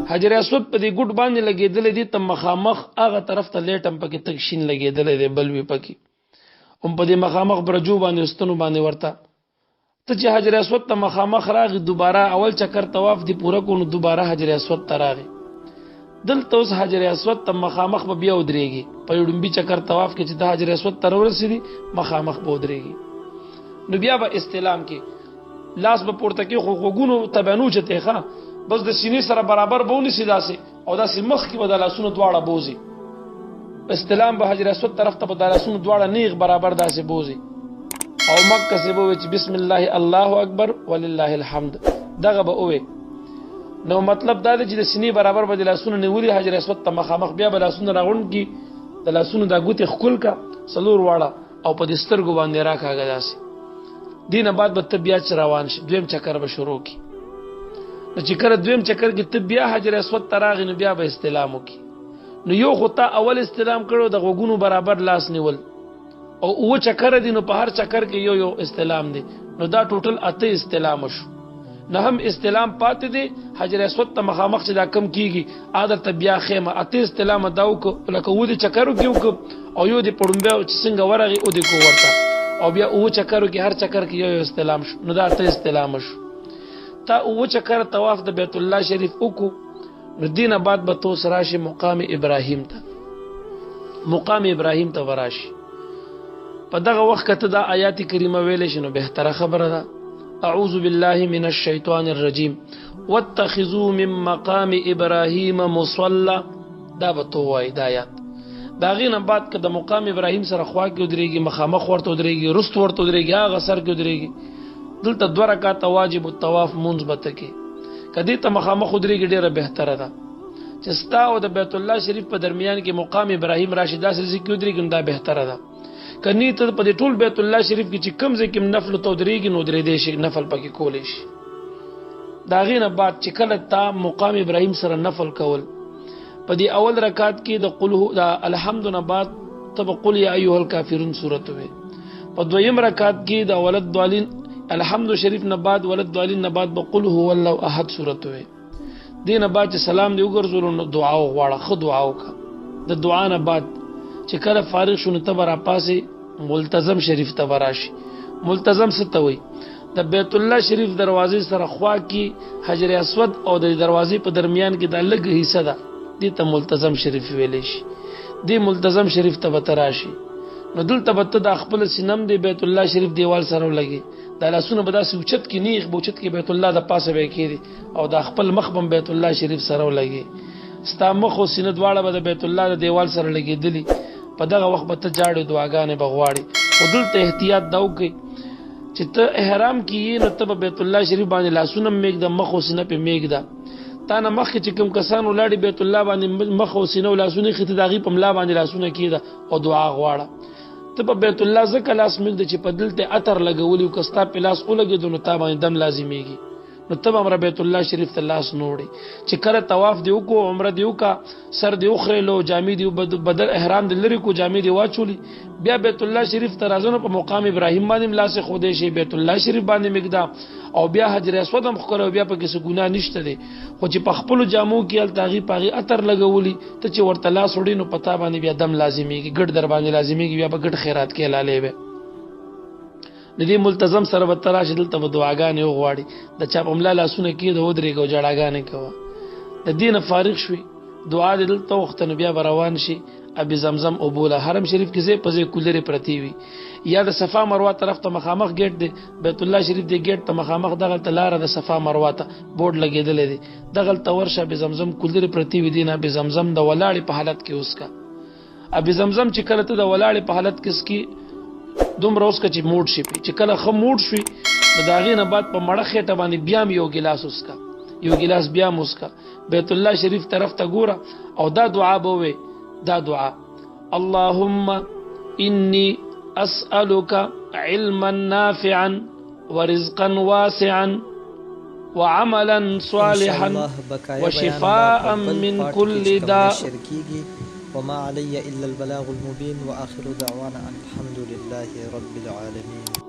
حجر اسود په دې ګډ باندې لګېدل دي ته مخامخ هغه طرف ته لیټم پکې تک شین لګېدل دي بلوي پکې په دې مخامخ برجو باندې واستنو باندې ورته ته چې حجر اسود ته مخامخ راغی دوباره اول چکر طواف دی پوره کو نو دوباره حجر اسود ته راغی دلته اوس حجر اسود ته مخامخ به بیا ودرېږي په لومبي چکر طواف کې چې د حجر اسود تر ورسېږي مخامخ به ودرېږي نو بیا به استلام کې لاس به پورته کې خو غوګونو تبانو چته ښه بس د سینې سره برابر بونی سي داسې او داسې مخ کې به د لاسونو دواړه بوزي استلام به حجر اسود طرف ته به د لاسونو دواړه نیغ برابر داسې بوزي او مکه سی به چې بسم الله الله اکبر ولله الحمد دغه به وې نو مطلب دا دی چې د سینې برابر به د لاسونو نیولي حجر اسود ته مخامخ بیا به لاسونه راغونډ کی د لاسونو د ګوتې خپل کا څلور واړه او په دې سترګو باندې راکاږه داسې دینه بعد به طبيعت روان شي دویم چکر به شروع کی نو چې کړه دویم چکر کې طبيع حجر اسود تراغ نو بیا به استلام وکي نو یو خطا اول استلام کړو د غوګونو برابر لاس نیول او او چکر دي نو په هر چکر کې یو استلام دي نو دا ټوټل اته استلام شو نه هم استلام پاتې دي حجر اسود ته مخامخ چې دا کم کیږي عادت بیا خیمه اته استلام داو کو لکه و دي چکرو کیو او یو دي پړمبه چې څنګه ورغي او دي کو ورته او بیا او چکرو کې هر چکر کې یو استلام شو نو دا اته استلام شو تا او چکر طواف د بیت الله شریف وکړو نو دینه بعد به تو سراشي مقام ابراهیم ته وراشي په دغه وخت ته دا آیات کریمه ویل شنو بهتره خبره ده اعوذ بالله من الشیطان الرجیم واتخذوا من مقام ابراهیم مصلى دا به تو وای د آیات دا غینه بعد که د مقام ابراهیم سره خوا کې ودرېږي مخامخ ورته ودرېږي رست ورته ودرېږي هغه سر کې ودرېږي دلته 2 رکعات واجب الطواف منځ بته کې کدی ته مخامخ ودرېږي ډیره بهتره ده چې ستا او د بیت الله شریف په درمیان کې مقام ابراهیم راشد داسې ذکر ودرېږي دا بهتره ده کني ته په دې ټول بیت الله شریف کې چې کم ځکه نفل تو درېږي نو درې دې شي نفل پکې کولې شي دا غینه بعد چې کله تا مقام ابراهیم سره نفل کول په دې اول رکعات کې د قل هو د الحمد نه بعد تب قل یا ایها الکافرون سورته وي په دویم رکعات کې د ولد ضالین الحمد شریف نه بعد ولد ضالین نه بعد بقل هو الله احد سورته وي دینه بعد چې سلام دی وګرځول نو دعا وغواړه خو دعا وکړه د دعا نه بعد چې کله فارغ شونه تبر پاسه ملتزم شریف تبراشي ملتزم څه ته وي د بیت الله شریف دروازې سره خوا کې حجر اسود او د دروازې په درمیان کې د لږ حصہ ده دې ته ملتزم شریف ویل شي دې ملتزم شریف ته بتراشي نو دلته بته د خپل سینم دی بیت الله شریف دیوال سره لګي د لاسونو به داسې اوچت کې نیغ بوچت کې بیت الله د پاسه به کېږي او د خپل مخ بم بیت الله شریف سره لګي ستا مخ او سینه دواړه به د بیت الله د دیوال سره لګېدلی په دغه وخت به ته جاړې دعاګانې بغواړي خو دلته احتیاط دا وکړي چې ته احرام کیې نو ته به بیت الله شریف باندې لاسونه میږده مخ او سینه په میږده تا نه مخکې چې کوم کسان ولاړي بیت الله باندې مخ او سینه او لاسونه خې ته دغې په ملا باندې لاسونه کېده او دعا غواړه ته په بیت الله ځکه لاس میږده چې په دلته عطر لګولي او که ستا په لاس ولګېدو نو تا باندې دم لازمیږي نو تب امر بیت الله شریف ته لاس نوړي چې کله طواف دی وکړو عمره دی وکړه سر دی وخرلو جامې دی بدل احرام دی لري کو جامې دی واچولي بیا بیت الله شریف ته راځنه په مقام ابراهیم باندې لاس خوده شي بیت الله شریف باندې مقدا او بیا حجر اسود هم خورو بیا په کیسه ګناه نشته دی خو چې په خپل جامو کې ال تاغي پاغي اتر لګولي ته چې ورته لاس وړي نو پتا باندې بیا دم لازمیږي ګډ در باندې لازمیږي بیا په ګډ خیرات کې لاله به ندی ملتزم سره به تراش دلته به دعاګانې وغواړي د چا په ملا لاسونه کې د ودرېږي او جړاګانې کوه د دینه فارغ شوي دعا دلته وخت نه بیا روان شي ابي زمزم او بوله حرم شریف کې زی پزې کولره پرتی وي یا د صفا مروه طرف ته مخامخ گیټ دی بیت الله شریف دی گیټ ته مخامخ دغه تلار د صفا مروه ته بورډ لګیدل دي دغه تورشه ابي زمزم کولره پرتی وي دینه ابي زمزم د ولاړې په حالت کې اوسکا ابي زمزم چې کله ته د ولاړې په حالت کې اسکی دومره اوس چې موډ شي چې کله خه موډ شي د داغې نه بعد په مړه خېټه باندې بیا یو ګلاس وسکا یو ګلاس بیا مسکا بیت الله شریف طرف ته ګوره او دا دعا به وي دا دعا اللهم اني اسالك علما نافعا ورزقا واسعا وعملا صالحا وشفاء من كل داء وما علي إلا البلاغ المبين وآخر دعوانا أن الحمد لله رب العالمين.